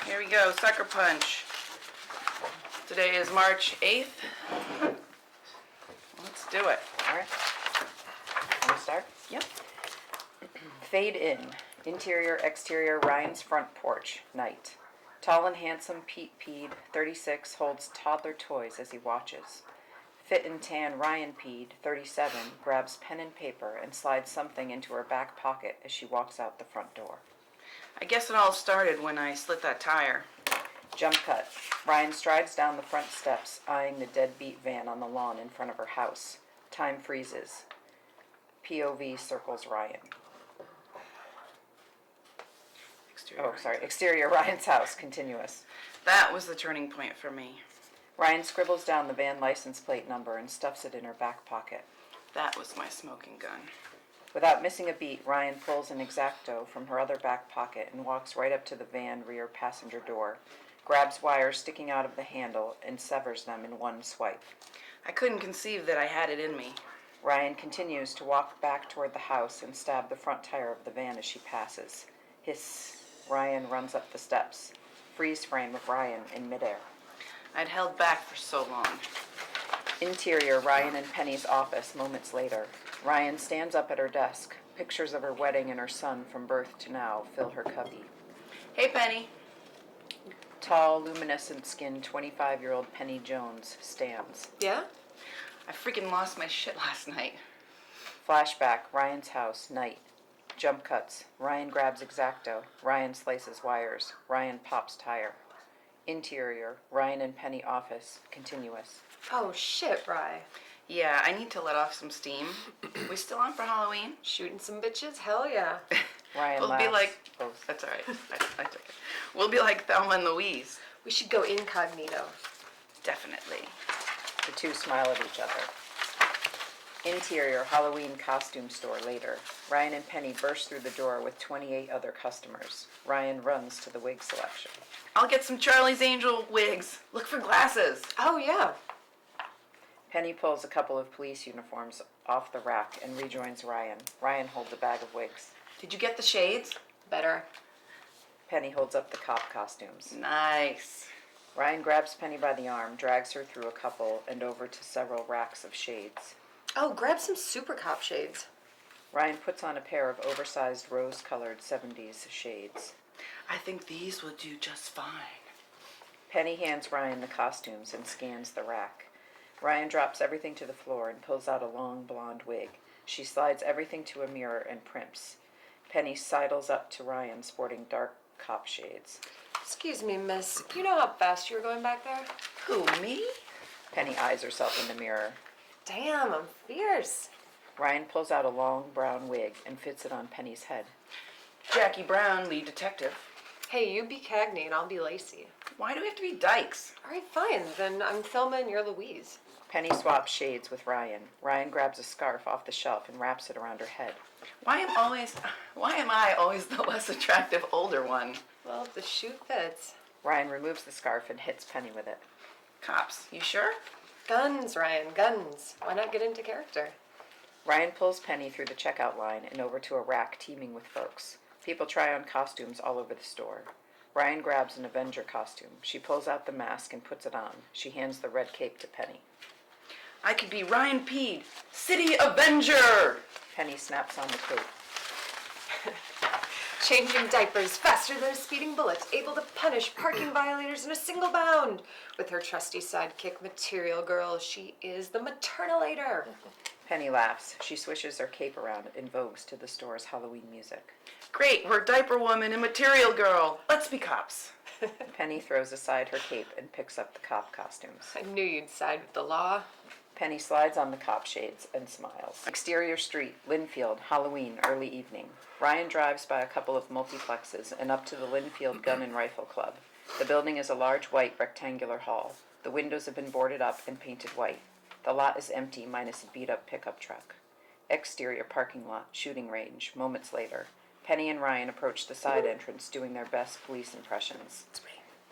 Here we go, Suckerpunch. Today is March 8th. Let's do it. All right. Want to start? Yep. Fade in. Interior, exterior, Ryan's front porch. Night. Tall and handsome Pete Peed, 36, holds toddler toys as he watches. Fit and tan Ryan Peed, 37, grabs pen and paper and slides something into her back pocket as she walks out the front door. I guess it all started when I slit that tire. Jump cut. Ryan strides down the front steps, eyeing the deadbeat van on the lawn in front of her house. Time freezes. POV circles Ryan. Exterior Ryan's house, continuous. That was the turning point for me. Ryan scribbles down the van license plate number and stuffs it in her back pocket. That was my smoking gun. Without missing a beat, Ryan pulls an X-Acto from her other back pocket and walks right up to the van rear passenger door, grabs wires sticking out of the handle, and severs them in one swipe. I couldn't conceive that I had it in me. Ryan continues to walk back toward the house and stab the front tire of the van as she passes. Hiss. Ryan runs up the steps. Freeze frame of Ryan in midair. I'd held back for so long. Interior, Ryan and Penny's office moments later. Ryan stands up at her desk. Pictures of her wedding and her son from birth to now fill her cubby. Hey, Penny. Tall, luminescent-skinned 25-year-old Penny Jones stands. Yeah? I freaking lost my shit last night. Flashback, Ryan's house, night. Jump cuts. Ryan grabs X-Acto. Ryan slices wires. Ryan pops tire. Interior, Ryan and Penny office, continuous. Oh shit, Rye. Yeah, I need to let off some steam. We still on for Halloween? Shooting some bitches? Hell yeah. Ryan We'll laughs. be like... Both. That's all right. I took it. We'll be like Thelma and Louise. We should go incognito. Definitely. The two smile at each other. Interior, Halloween costume store later. Ryan and Penny burst through the door with 28 other customers. Ryan runs to the wig selection. I'll get some Charlie's Angel wigs. Look for glasses. Oh yeah. Penny pulls a couple of police uniforms off the rack and rejoins Ryan. Ryan holds a bag of wigs. Did you get the shades? Better. Penny holds up the cop costumes. Nice. Ryan grabs Penny by the arm, drags her through a couple and over to several racks of shades. Oh, grab some super cop shades. Ryan puts on a pair of oversized rose-colored 70s shades. I think these will do just fine. Penny hands Ryan the costumes and scans the rack. Ryan drops everything to the floor and pulls out a long blonde wig. She slides everything to a mirror and primps. Penny sidles up to Ryan sporting dark cop shades. Excuse me, miss. You know how fast you were going back there? Who, me? Penny eyes herself in the mirror. Damn, I'm fierce. Ryan pulls out a long brown wig and fits it on Penny's head. Jackie Brown, lead detective. Hey, you be Cagney and I'll be Lacey. Why do we have to be dykes? All right, fine. Then I'm Thelma and you're Louise. Penny swaps shades with Ryan. Ryan grabs a scarf off the shelf and wraps it around her head. Why am I always the less attractive older one? Well, if the shoe fits. Ryan removes the scarf and hits Penny with it. Cops, you sure? Guns, Ryan, guns. Why not get into character? Ryan pulls Penny through the checkout line and over to a rack teeming with folks. People try on costumes all over the store. Ryan grabs an Avenger costume. She pulls out the mask and puts it on. She hands the red cape to Penny. I could be Ryan Peed, City Avenger! Penny snaps on the cape. Changing diapers faster than a speeding bullet, able to punish parking violators in a single bound. With her trusty sidekick, Material Girl, she is the Maternalator. Penny laughs. She swishes her cape around and vogues to the store's Halloween music. Great, we're Diaper Woman and Material Girl. Let's be cops. Penny throws aside her cape and picks up the cop costumes. I knew you'd side with the law. Penny slides on the cop shades and smiles. Exterior street, Linfield, Halloween, early evening. Ryan drives by a couple of multiplexes and up to the Linfield Gun and Rifle Club. The building is a large white rectangular hall. The windows have been boarded up and painted white. The lot is empty minus a beat-up pickup truck. Exterior parking lot, shooting range, moments later. Penny and Ryan approach the side entrance doing their best police impressions.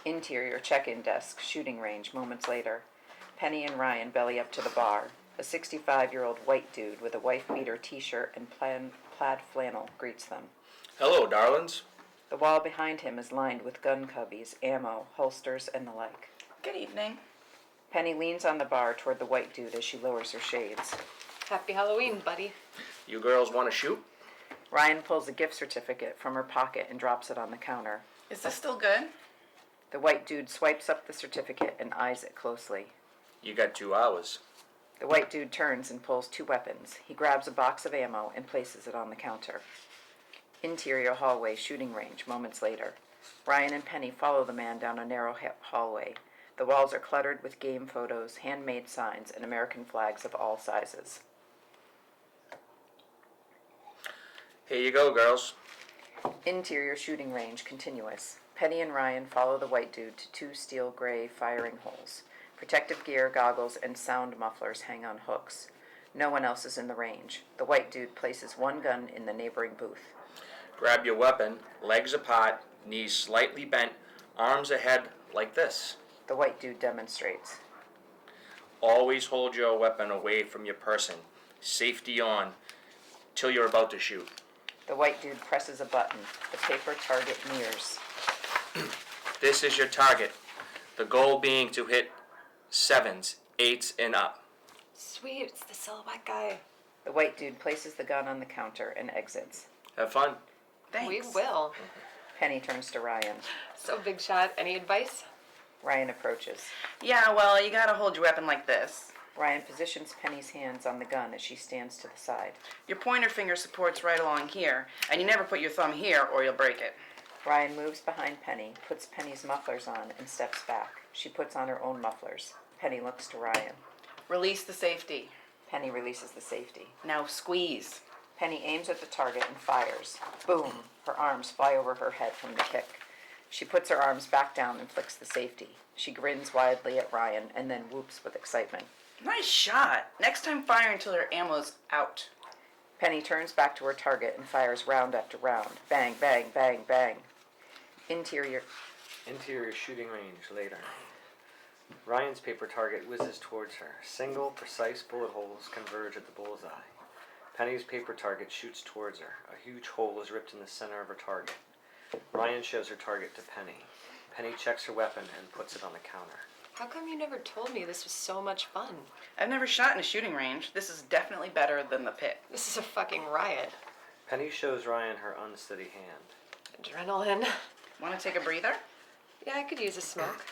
Interior check-in desk, shooting range, moments later. Penny and Ryan belly up to the bar. A 65-year-old white dude with a wife-beater t-shirt and plaid flannel greets them. Hello, darlings. The wall behind him is lined with gun cubbies, ammo, holsters, and the like. Good evening. Penny leans on the bar toward the white dude as she lowers her shades. Happy Halloween, buddy. You girls want to shoot? Ryan pulls a gift certificate from her pocket and drops it on the counter. Is this still good? The white dude swipes up the certificate and eyes it closely. You got 2 hours. The white dude turns and pulls 2 weapons. He grabs a box of ammo and places it on the counter. Interior hallway, shooting range, moments later. Ryan and Penny follow the man down a narrow hallway. The walls are cluttered with game photos, handmade signs, and American flags of all sizes. Here you go, girls. Interior shooting range, continuous. Penny and Ryan follow the white dude to 2 steel gray firing holes. Protective gear, goggles, and sound mufflers hang on hooks. No one else is in the range. The white dude places 1 gun in the neighboring booth. Grab your weapon, legs apart, knees slightly bent, arms ahead like this. The white dude demonstrates. Always hold your weapon away from your person. Safety on, till you're about to shoot. The white dude presses a button. The paper target nears. This is your target. The goal being to hit 7s, 8s, and up. Sweet, it's the silhouette guy. The white dude places the gun on the counter and exits. Have fun. Thanks. We will. Penny turns to Ryan. So, Big Shot, any advice? Ryan approaches. Yeah, well, you gotta hold your weapon like this. Ryan positions Penny's hands on the gun as she stands to the side. Your pointer finger supports right along here, and you never put your thumb here or you'll break it. Ryan moves behind Penny, puts Penny's mufflers on, and steps back. She puts on her own mufflers. Penny looks to Ryan. Release the safety. Penny releases the safety. Now squeeze. Penny aims at the target and fires. Boom! Her arms fly over her head from the kick. She puts her arms back down and flicks the safety. She grins widely at Ryan and then whoops with excitement. Nice shot. Next time fire until your ammo's out. Penny turns back to her target and fires round after round. Bang, bang, bang, bang. Interior shooting range later. Ryan's paper target whizzes towards her. Single, precise bullet holes converge at the bullseye. Penny's paper target shoots towards her. A huge hole is ripped in the center of her target. Ryan shows her target to Penny. Penny checks her weapon and puts it on the counter. How come you never told me this was so much fun? I've never shot in a shooting range. This is definitely better than the pit. This is a fucking riot. Penny shows Ryan her unsteady hand. Adrenaline. Want to take a breather? Yeah, I could use a smoke.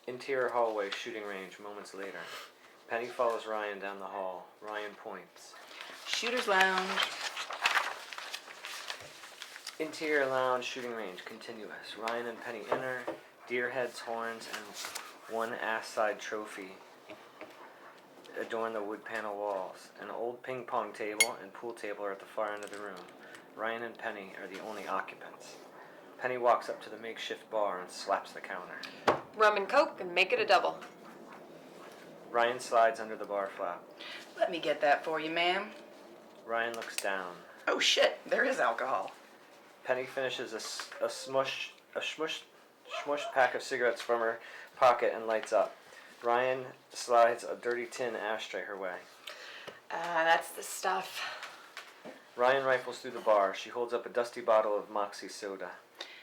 Interior hallway, shooting range, moments later. Penny follows Ryan down the hall. Ryan points. Shooter's lounge. Interior lounge, shooting range, continuous. Ryan and Penny enter. Deer heads, horns, and 1 ass-side trophy adorn the wood panel walls. An old ping pong table and pool table are at the far end of the room. Ryan and Penny are the only occupants. Penny walks up to the makeshift bar and slaps the counter. Rum and Coke and make it a double. Ryan slides under the bar flap. Let me get that for you, ma'am. Ryan looks down. Oh shit, there is alcohol. Penny finishes a smushed pack of cigarettes from her pocket and lights up. Ryan slides a dirty tin ashtray her way. That's the stuff. Ryan rifles through the bar. She holds up a dusty bottle of Moxie soda.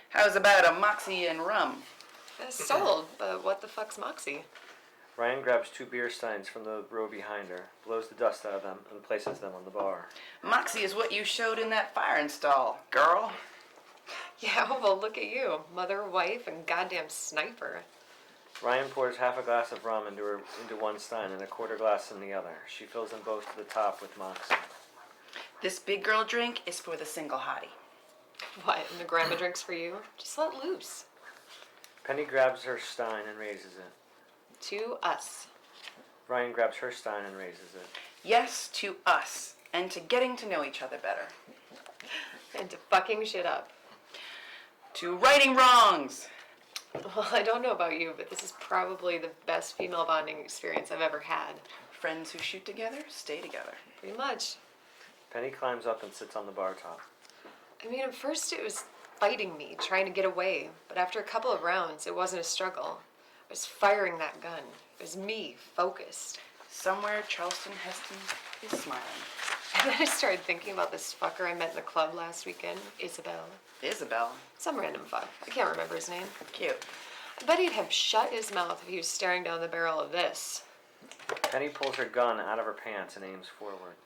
How's about a Moxie and rum? Sold, but what the fuck's Moxie? Ryan grabs 2 beer steins from the row behind her, blows the dust out of them, and places them on the bar. Moxie is what you showed in that fire install, girl. Yeah, well, look at you. Mother, wife, and goddamn sniper. Ryan pours half a glass of rum into 1 stein and a quarter glass in the other. She fills them both to the top with Moxie. This big girl drink is for the single hottie. What, and the grandma drinks for you? Just let loose. Penny grabs her stein and raises it. To us. Ryan grabs her stein and raises it. Yes, to us, and to getting to know each other better. And to fucking shit up. To righting wrongs. Well, I don't know about you, but this is probably the best female bonding experience I've ever had. Friends who shoot together, stay together. Pretty much. Penny climbs up and sits on the bar top. I mean, at first it was fighting me, trying to get away. But after a couple of rounds, it wasn't a struggle. I was firing that gun. It was me, focused. Somewhere Charleston Heston is smiling. then I started thinking about this fucker I met in the club last weekend, Isabel. Isabel. Some random fuck. I can't remember his name. Cute. I bet he'd have shut his mouth if he was staring down the barrel of this. Penny pulls her gun out of her pants and aims forward.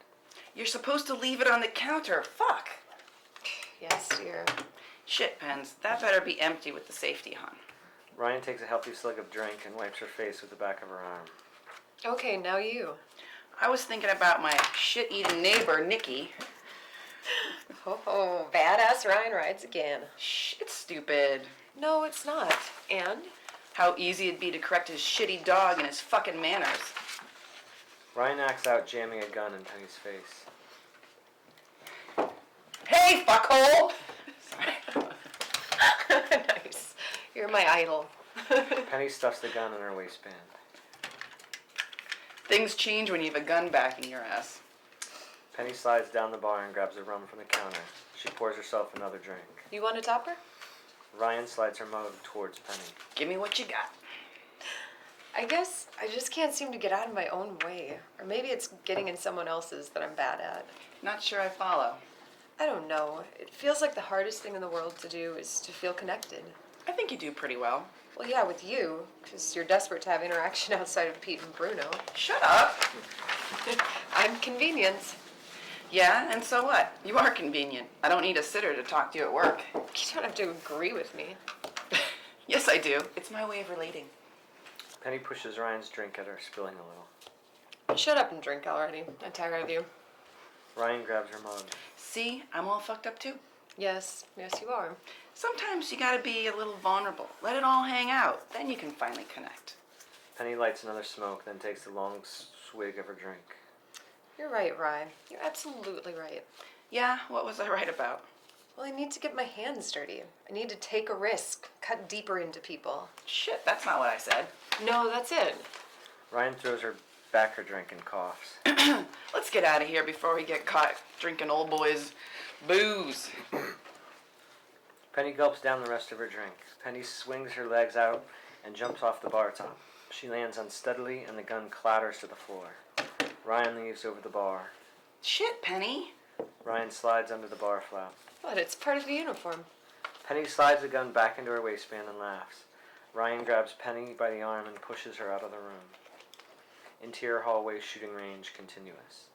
You're supposed to leave it on the counter. Fuck. Yes, dear. Shit, Pens. That better be empty with the safety on. Ryan takes a healthy slug of drink and wipes her face with the back of her arm. Okay, now you. I was thinking about my shit-eating neighbor, Nikki. Oh, badass Ryan rides again. Shit, stupid. No, it's not. And? How easy it'd be to correct his shitty dog and his fucking manners. Ryan acts out jamming a gun in Penny's face. Hey, fuckhole! Nice. You're my idol. Penny stuffs the gun in her waistband. Things change when you have a gun back in your ass. Penny slides down the bar and grabs a rum from the counter. She pours herself another drink. You want a topper? Ryan slides her mug towards Penny. Give me what you got. I guess I just can't seem to get out of my own way. Or maybe it's getting in someone else's that I'm bad at. Not sure I follow. I don't know. It feels like the hardest thing in the world to do is to feel connected. I think you do pretty well. Well, yeah, with you, because you're desperate to have interaction outside of Pete and Bruno. Shut up. I'm convenience. Yeah, and so what? You are convenient. I don't need a sitter to talk to you at work. You don't have to agree with me. Yes, I do. It's my way of relating. Penny pushes Ryan's drink at her, spilling a little. Shut up and drink already. I'm tired of you. Ryan grabs her mug. See, I'm all fucked up too. Yes, you are. Sometimes you gotta be a little vulnerable. Let it all hang out. Then you can finally connect. Penny lights another smoke, then takes a long swig of her drink. You're right, Rye. You're absolutely right. Yeah, what was I right about? Well, I need to get my hands dirty. I need to take a risk, cut deeper into people. Shit, that's not what I said. No, that's it. Ryan throws her back her drink and coughs. Let's get out of here before we get caught drinking old boys' booze. Penny gulps down the rest of her drink. Penny swings her legs out and jumps off the bar top. She lands unsteadily and the gun clatters to the floor. Ryan leaves over the bar. Shit, Penny. Ryan slides under the bar flap. But it's part of the uniform. Penny slides the gun back into her waistband and laughs. Ryan grabs Penny by the arm and pushes her out of the room. Interior hallway, shooting range, continuous.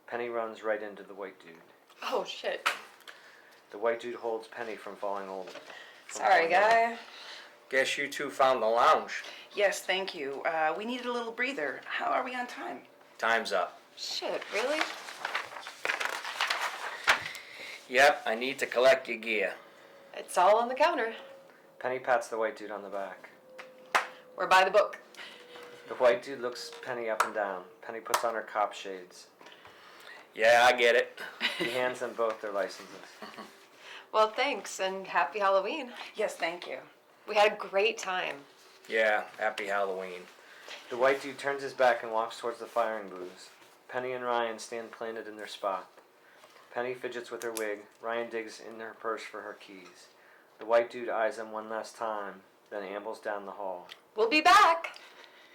Penny runs right into the white dude. Oh, shit. The white dude holds Penny from falling over. Sorry, guy. Guess you two found the lounge. Yes, thank you. We needed a little breather. How are we on time? Time's up. Shit, really? Yep, I need to collect your gear. It's all on the counter. Penny pats the white dude on the back. We're by the book. The white dude looks Penny up and down. Penny puts on her cop shades. Yeah, I get it. He hands them both their licenses. Well, thanks, and happy Halloween. Yes, thank you. We had a great time. Yeah, happy Halloween. The white dude turns his back and walks towards the firing booths. Penny and Ryan stand planted in their spot. Penny fidgets with her wig. Ryan digs in her purse for her keys. The white dude eyes them one last time, then ambles down the hall. We'll be back.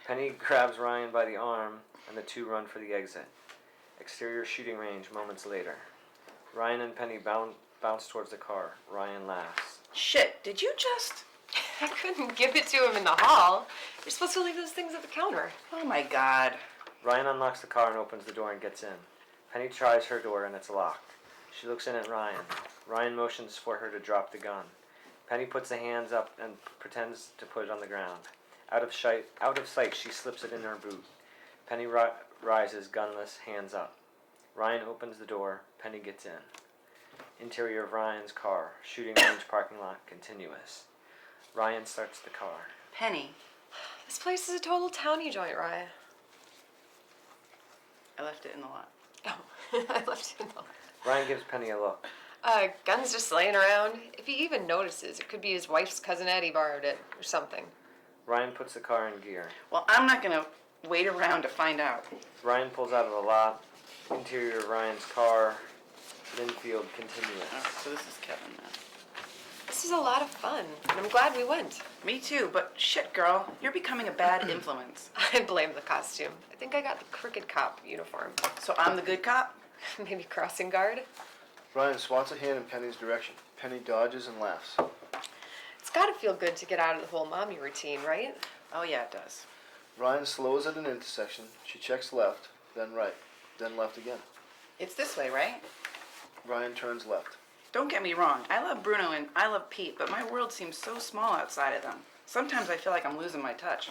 Penny grabs Ryan by the arm, and the two run for the exit. Exterior shooting range moments later. Ryan and Penny bounce towards the car. Ryan laughs. Shit, did you just... I couldn't give it to him in the hall. You're supposed to leave those things at the counter. Oh my god. Ryan unlocks the car and opens the door and gets in. Penny tries her door and it's locked. She looks in at Ryan. Ryan motions for her to drop the gun. Penny puts the hands up and pretends to put it on the ground. Out of sight, she slips it in her boot. Penny rises, gunless, hands up. Ryan opens the door. Penny gets in. Interior of Ryan's car. Shooting range parking lot continuous. Ryan starts the car. Penny, This place is a total townie joint, Rye. I left it in the lot. Oh, I left it in the... Ryan gives Penny a look. Gun's just laying around. If he even notices, it could be his wife's cousin Eddie borrowed it or something. Ryan puts the car in gear. Well, I'm not gonna wait around to find out. Ryan pulls out of the lot. Interior of Ryan's car. Linfield continuous. Alright, so this is Kevin now. This is a lot of fun, and I'm glad we went. Me too, but shit, girl, you're becoming a bad influence. I blame the costume. I think I got the crooked cop uniform. So I'm the good cop? Maybe crossing guard? Ryan swats a hand in Penny's direction. Penny dodges and laughs. It's gotta feel good to get out of the whole mommy routine, right? Oh yeah, it does. Ryan slows at an intersection. She checks left, then right, then left again. It's this way, right? Ryan turns left. Don't get me wrong, I love Bruno and I love Pete, but my world seems so small outside of them. Sometimes I feel like I'm losing my touch.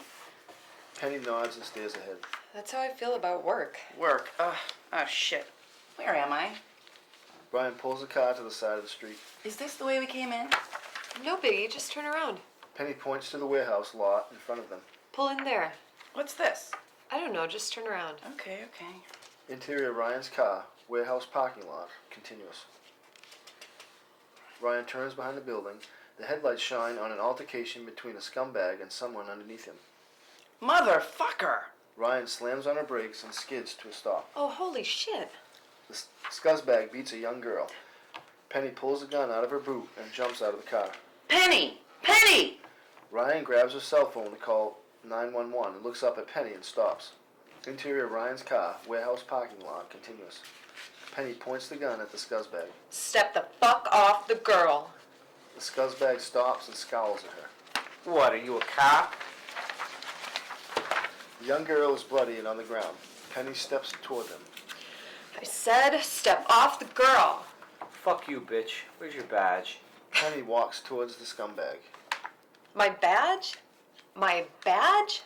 Penny nods and stares ahead. That's how I feel about work. Work. Ugh. Oh shit. Where am I? Ryan pulls the car to the side of the street. Is this the way we came in? No biggie, just turn around. Penny points to the warehouse lot in front of them. Pull in there. What's this? I don't know, just turn around. Okay, okay. Interior Ryan's car, warehouse parking lot, continuous. Ryan turns behind the building. The headlights shine on an altercation between a scumbag and someone underneath him. Motherfucker! Ryan slams on her brakes and skids to a stop. Oh, holy shit. The scuzzbag beats a young girl. Penny pulls a gun out of her boot and jumps out of the car. Penny! Penny! Ryan grabs her cell phone to call 911 and looks up at Penny and stops. Interior Ryan's car, warehouse parking lot, continuous. Penny points the gun at the scuzzbag. Step the fuck off the girl. The scuzzbag stops and scowls at her. What, are you a cop? The young girl is bloody and on the ground. Penny steps toward them. I said step off the girl. Fuck you, bitch. Where's your badge? Penny walks towards the scumbag. My badge? My badge?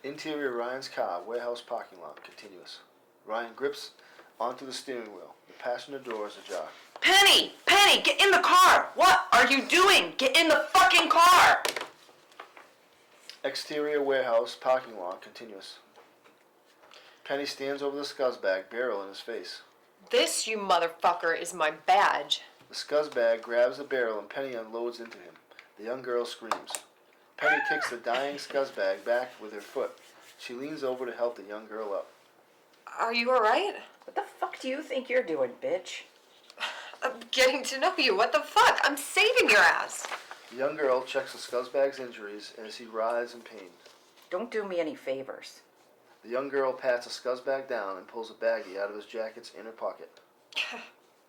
Interior Ryan's car, warehouse parking lot, continuous. Ryan grips onto the steering wheel. The passenger door is ajar. Penny! Penny! Get in the car! What are you doing? Get in the fucking car! Exterior warehouse parking lot, continuous. Penny stands over the scuzzbag, barrel in his face. This, you motherfucker, is my badge. The scuzzbag grabs the barrel and Penny unloads into him. The young girl screams. Penny kicks the dying scuzzbag back with her foot. She leans over to help the young girl up. Are you alright? What the fuck do you think you're doing, bitch? I'm getting to know you. What the fuck? I'm saving your ass. The young girl checks the scuzzbag's injuries as he writhes in pain. Don't do me any favors. The young girl pats the scuzzbag down and pulls a baggie out of his jacket's inner pocket.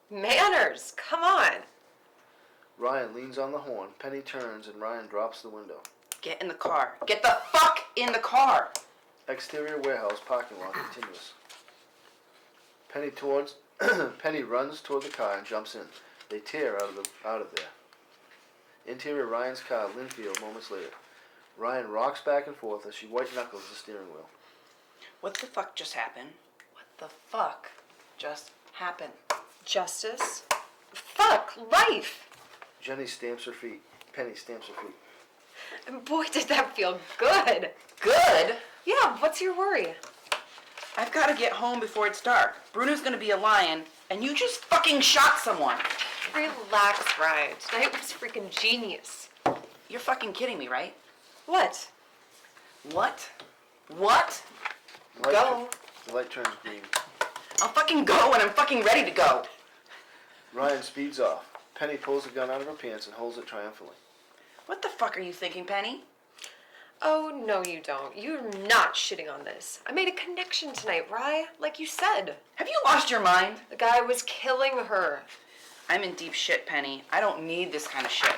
Manners, come on. Ryan leans on the horn. Penny turns and Ryan drops the window. Get in the car. Get the fuck in the car! Exterior warehouse parking lot continuous. Penny runs toward the car and jumps in. They tear out of there. Interior Ryan's car, Linfield, moments later. Ryan rocks back and forth as she white knuckles the steering wheel. What the fuck just happened? What the fuck just happened? Justice? Fuck, life. Jenny stamps her feet. Penny stamps her feet. And boy, did that feel good. Good? Yeah, what's your worry? I've got to get home before it's dark. Bruno's gonna be a lion, and you just fucking shot someone. Relax, Ryan. Tonight was freaking genius. You're fucking kidding me, right? What? What? What? The light Go. The light turns green. I'll fucking go when I'm fucking ready to go. Ryan speeds off. Penny pulls the gun out of her pants and holds it triumphantly. What the fuck are you thinking, Penny? Oh, no you don't. You're not shitting on this. I made a connection tonight, Rye, like you said. Have you lost your mind? The guy was killing her. I'm in deep shit, Penny. I don't need this kind of shit.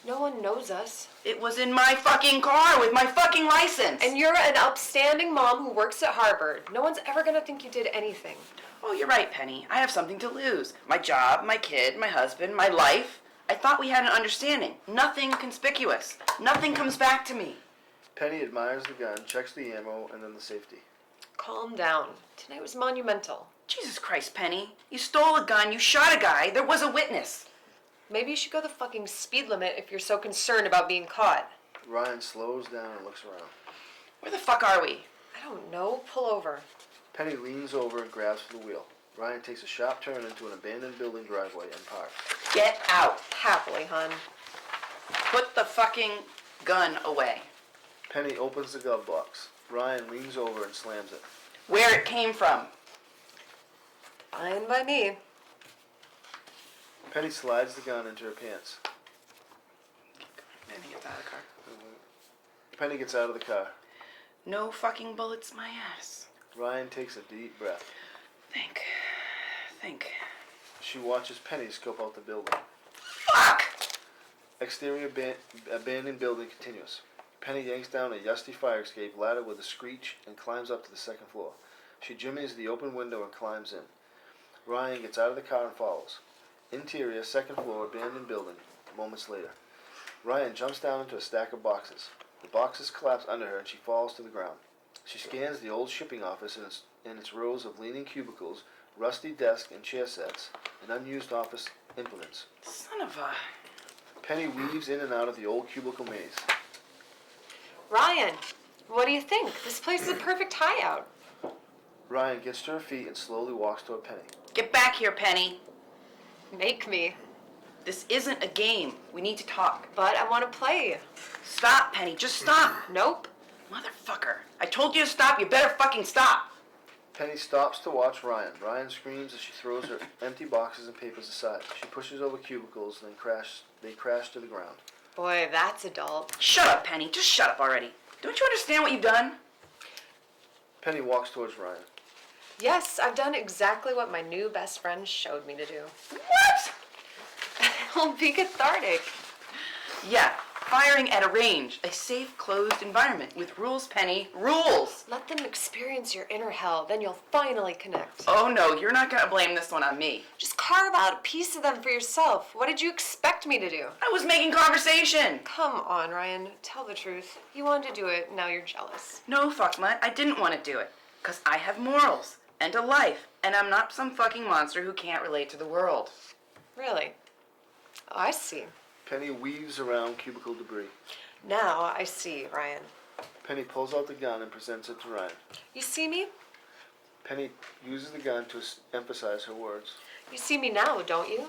No one knows us. It was in my fucking car with my fucking license. And you're an upstanding mom who works at Harvard. No one's ever gonna think you did anything. Oh, you're right, Penny. I have something to lose. My job, my kid, my husband, my life. I thought we had an understanding. Nothing conspicuous. Nothing comes back to me. Penny admires the gun, checks the ammo, and then the safety. Calm down. Tonight was monumental. Jesus Christ, Penny. You stole a gun, you shot a guy, there was a witness. Maybe you should go the fucking speed limit if you're so concerned about being caught. Ryan slows down and looks around. Where the fuck are we? I don't know. Pull over. Penny leans over and grabs for the wheel. Ryan takes a sharp turn into an abandoned building driveway and parks. Get out. Happily, hon. Put the fucking gun away. Penny opens the glove box. Ryan leans over and slams it. Where it came from. Fine by me. Penny slides the gun into her pants. Penny, get out of the car. Penny gets out of the car. No fucking bullets, my ass. Ryan takes a deep breath. Thank think. She watches Penny scope out the building. Fuck! Exterior abandoned building continuous. Penny yanks down a rusty fire escape ladder with a screech and climbs up to the second floor. She jimmies the open window and climbs in. Ryan gets out of the car and follows. Interior, second floor, abandoned building. Moments later. Ryan jumps down into a stack of boxes. The boxes collapse under her and she falls to the ground. She scans the old shipping office in its rows of leaning cubicles, rusty desk and chair sets, and unused office implements. Son of a... Penny weaves in and out of the old cubicle maze. Ryan, what do you think? This place is a perfect hideout. Ryan gets to her feet and slowly walks toward Penny. Get back here, Penny. Make me. This isn't a game. We need to talk. But I want to play. Stop, Penny. Just stop. Nope. Motherfucker. I told you to stop. You better fucking stop. Penny stops to watch Ryan. Ryan screams as she throws her empty boxes and papers aside. She pushes over cubicles and they crash to the ground. Boy, that's adult. Shut up, Penny. Just shut up already. Don't you understand what you've done? Penny walks towards Ryan. Yes, I've done exactly what my new best friend showed me to do. What? It'll be cathartic. Yeah, firing at a range. A safe, closed environment with rules, Penny. Rules! Let them experience your inner hell, then you'll finally connect. Oh no, you're not gonna blame this one on me. Just carve out a piece of them for yourself. What did you expect me to do? I was making conversation. Come on, Ryan. Tell the truth. You wanted to do it, now you're jealous. No, fuckmutt, I didn't want to do it. 'Cause I have morals and a life, and I'm not some fucking monster who can't relate to the world. Really? Oh, I see. Penny weaves around cubicle debris. Now I see, Ryan. Penny pulls out the gun and presents it to Ryan. You see me? Penny uses the gun to emphasize her words. You see me now, don't you?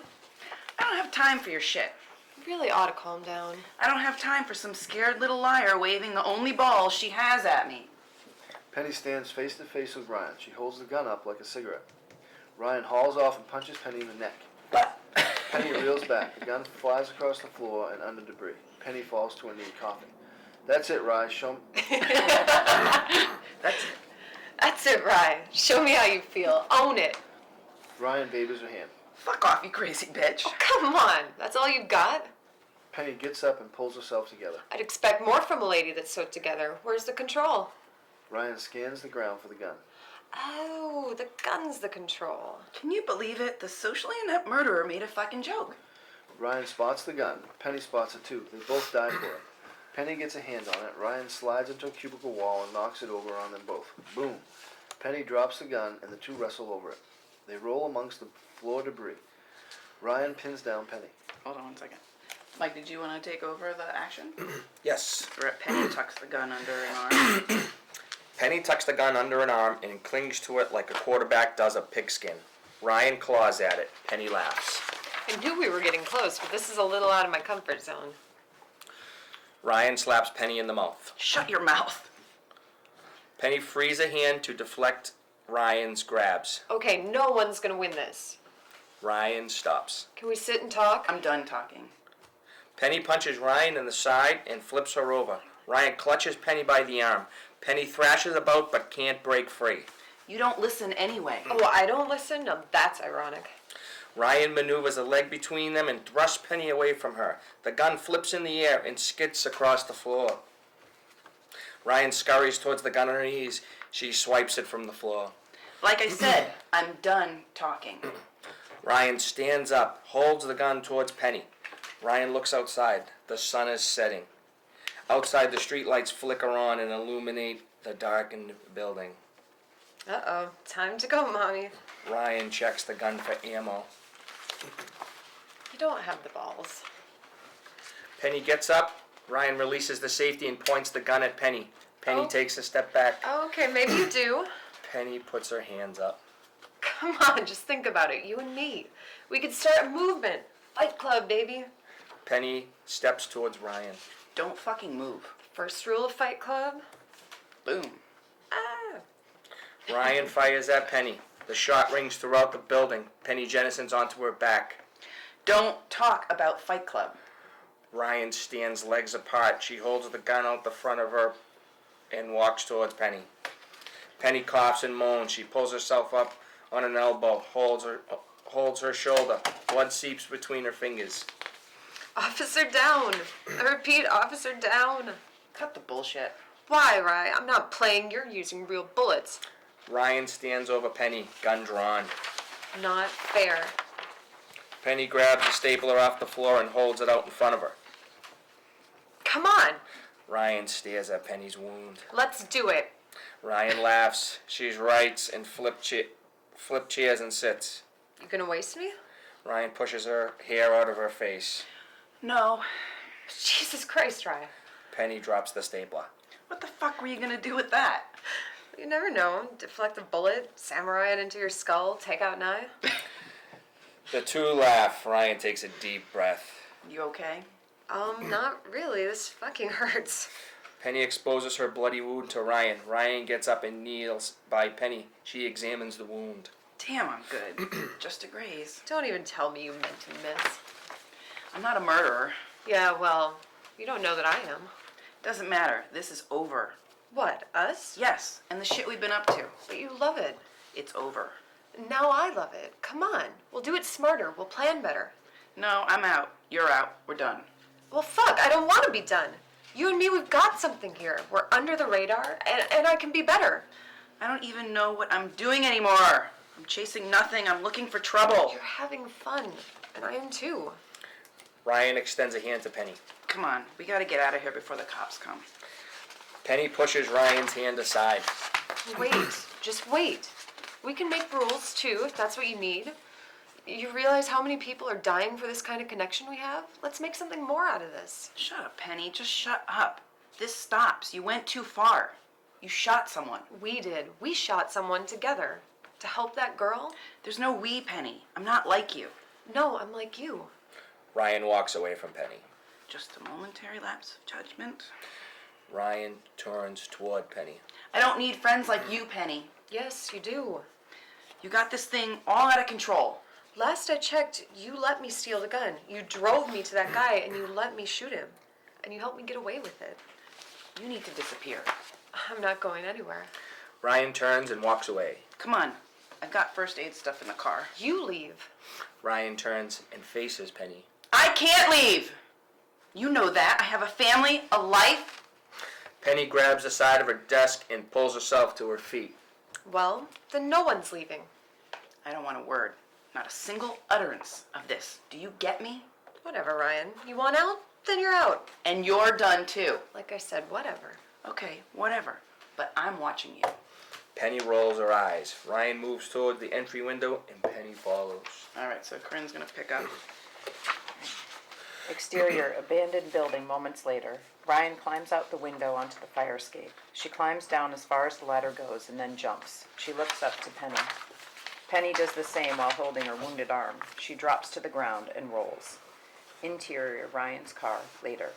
I don't have time for your shit. You really ought to calm down. I don't have time for some scared little liar waving the only ball she has at me. Penny stands face to face with Ryan. She holds the gun up like a cigarette. Ryan hauls off and punches Penny in the neck. But Penny reels back. The gun flies across the floor and under debris. Penny falls to her knee, coughing. That's it, Ryan. Show me. that's it. That's it, Ryan. Show me how you feel. Own it. Ryan babies her hand. Fuck off, you crazy bitch. Oh, come on. That's all you got? Penny gets up and pulls herself together. I'd expect more from a lady that's sewed together. Where's the control? Ryan scans the ground for the gun. Oh, the gun's the control. Can you believe it? The socially inept murderer made a fucking joke. Ryan spots the gun. Penny spots it too. They both die for it. Penny gets a hand on it. Ryan slides into a cubicle wall and knocks it over on them both. Boom. Penny drops the gun and the two wrestle over it. They roll amongst the floor debris. Ryan pins down Penny. Hold on 1 second. Mike, did you want to take over the action? Yes. Penny tucks the gun under an arm. Penny tucks the gun under an arm and clings to it like a quarterback does a pigskin. Ryan claws at it. Penny laughs. I knew we were getting close, but this is a little out of my comfort zone. Ryan slaps Penny in the mouth. Shut your mouth. Penny frees a hand to deflect Ryan's grabs. Okay, no one's gonna win this. Ryan stops. Can we sit and talk? I'm done talking. Penny punches Ryan in the side and flips her over. Ryan clutches Penny by the arm. Penny thrashes about but can't break free. You don't listen anyway. Oh, I don't listen? Now that's ironic. Ryan maneuvers a leg between them and thrusts Penny away from her. The gun flips in the air and skids across the floor. Ryan scurries towards the gun on her knees. She swipes it from the floor. Like I said, I'm done talking. Ryan stands up, holds the gun towards Penny. Ryan looks outside. The sun is setting. Outside, the streetlights flicker on and illuminate the darkened building. Uh-oh. Time to go, Mommy. Ryan checks the gun for ammo. You don't have the balls. Penny gets up. Ryan releases the safety and points the gun at Penny. Penny takes a step back. Okay, maybe you do. Penny puts her hands up. Come on, just think about it. You and me. We could start a movement. Fight Club, baby. Penny steps towards Ryan. Don't fucking move. First rule of Fight Club? Boom. Ah. Ryan fires at Penny. The shot rings throughout the building. Penny jettisons onto her back. Don't talk about Fight Club. Ryan stands legs apart. She holds the gun out the front of her and walks towards Penny. Penny coughs and moans. She pulls herself up on an elbow, holds holds her shoulder. Blood seeps between her fingers. Officer down. I repeat, officer down. Cut the bullshit. Why, Rye? I'm not playing. You're using real bullets. Ryan stands over Penny, gun drawn. Not fair. Penny grabs the stapler off the floor and holds it out in front of her. Come on. Ryan stares at Penny's wound. Let's do it. Ryan laughs. She writes and flip chairs and sits. You gonna waste me? Ryan pushes her hair out of her face. No. Jesus Christ, Rye. Penny drops the stapler. What the fuck were you gonna do with that? You never know. Deflect a bullet, samurai it into your skull, take out an eye. The two laugh. Ryan takes a deep breath. You okay? Not really. This fucking hurts. Penny exposes her bloody wound to Ryan. Ryan gets up and kneels by Penny. She examines the wound. Damn, I'm good. Just a graze. Don't even tell me you meant to miss. I'm not a murderer. Yeah, well, you don't know that I am. Doesn't matter. This is over. What, us? Yes, and the shit we've been up to. But you love it. It's over. Now I love it. Come on. We'll do it smarter. We'll plan better. No, I'm out. You're out. We're done. Well, fuck, I don't want to be done. You and me, we've got something here. We're under the radar, and I can be better. I don't even know what I'm doing anymore. I'm chasing nothing. I'm looking for trouble. You're having fun, and I am too. Ryan extends a hand to Penny. Come on, we gotta get out of here before the cops come. Penny pushes Ryan's hand aside. Wait, just wait. We can make rules too, if that's what you need. You realize how many people are dying for this kind of connection we have? Let's make something more out of this. Shut up, Penny. Just shut up. This stops. You went too far. You shot someone. We did. We shot someone together. To help that girl? There's no we, Penny. I'm not like you. No, I'm like you. Ryan walks away from Penny. Just a momentary lapse of judgment. Ryan turns toward Penny. I don't need friends like you, Penny. Yes, you do. You got this thing all out of control. Last I checked, you let me steal the gun. You drove me to that guy and you let me shoot him. And you helped me get away with it. You need to disappear. I'm not going anywhere. Ryan turns and walks away. Come on. I've got first aid stuff in the car. You leave. Ryan turns and faces Penny. I can't leave! You know that. I have a family, a life. Penny grabs the side of her desk and pulls herself to her feet. Well, then no one's leaving. I don't want a word. Not a single utterance of this. Do you get me? Whatever, Ryan. You want out? Then you're out. And you're done too. Like I said, whatever. Okay, whatever. But I'm watching you. Penny rolls her eyes. Ryan moves toward the entry window and Penny follows. Alright, so Corinne's gonna pick up. Exterior, abandoned building moments later. Ryan climbs out the window onto the fire escape. She climbs down as far as the ladder goes and then jumps. She looks up to Penny. Penny does the same while holding her wounded arm. She drops to the ground and rolls. Interior, Ryan's car, later.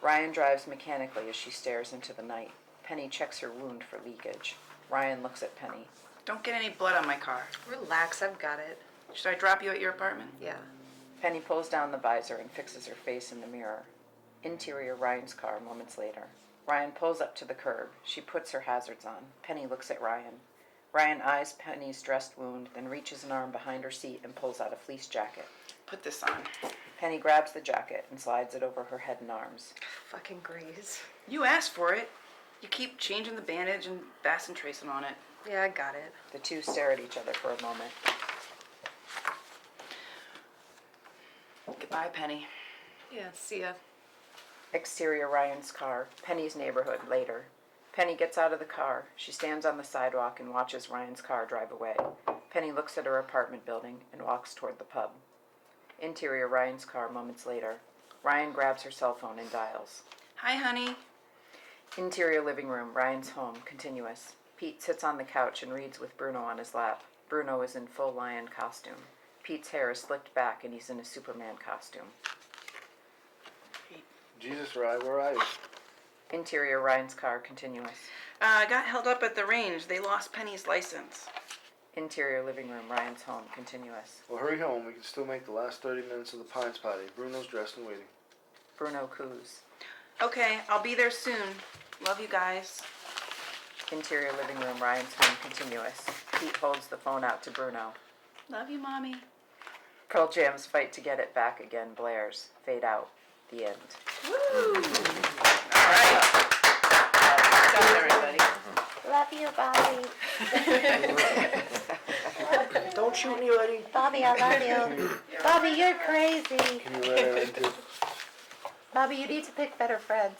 Ryan drives mechanically as she stares into the night. Penny checks her wound for leakage. Ryan looks at Penny. Don't get any blood on my car. Relax, I've got it. Should I drop you at your apartment? Yeah. Penny pulls down the visor and fixes her face in the mirror. Interior, Ryan's car, moments later. Ryan pulls up to the curb. She puts her hazards on. Penny looks at Ryan. Ryan eyes Penny's dressed wound, then reaches an arm behind her seat and pulls out a fleece jacket. Put this on. Penny grabs the jacket and slides it over her head and arms. Fucking grease. You asked for it. You keep changing the bandage and fasten tracing on it. Yeah, I got it. The two stare at each other for a moment. Goodbye, Penny. Yeah, see ya. Exterior, Ryan's car. Penny's neighborhood, later. Penny gets out of the car. She stands on the sidewalk and watches Ryan's car drive away. Penny looks at her apartment building and walks toward the pub. Interior, Ryan's car, moments later. Ryan grabs her cell phone and dials. Hi, honey. Interior living room, Ryan's home, continuous. Pete sits on the couch and reads with Bruno on his lap. Bruno is in full lion costume. Pete's hair is slicked back and he's in a Superman costume. Jesus, Rye, where are you? Interior, Ryan's car, continuous. I got held up at the range. They lost Penny's license. Interior living room, Ryan's home, continuous. Well, hurry home. We can still make the last 30 minutes of the Pines party. Bruno's dressed and waiting. Bruno coos. Okay, I'll be there soon. Love you guys. Interior living room, Ryan's home, continuous. Pete holds the phone out to Bruno. Love you, Mommy. Pearl Jam's Fight to Get It Back Again blares. Fade out. The end. All right. Good job, everybody. Love you, Bobby. Don't shoot anybody. Bobby, I love you. Bobby, you're crazy. Can you let her into? Bobby, you need to pick better friends.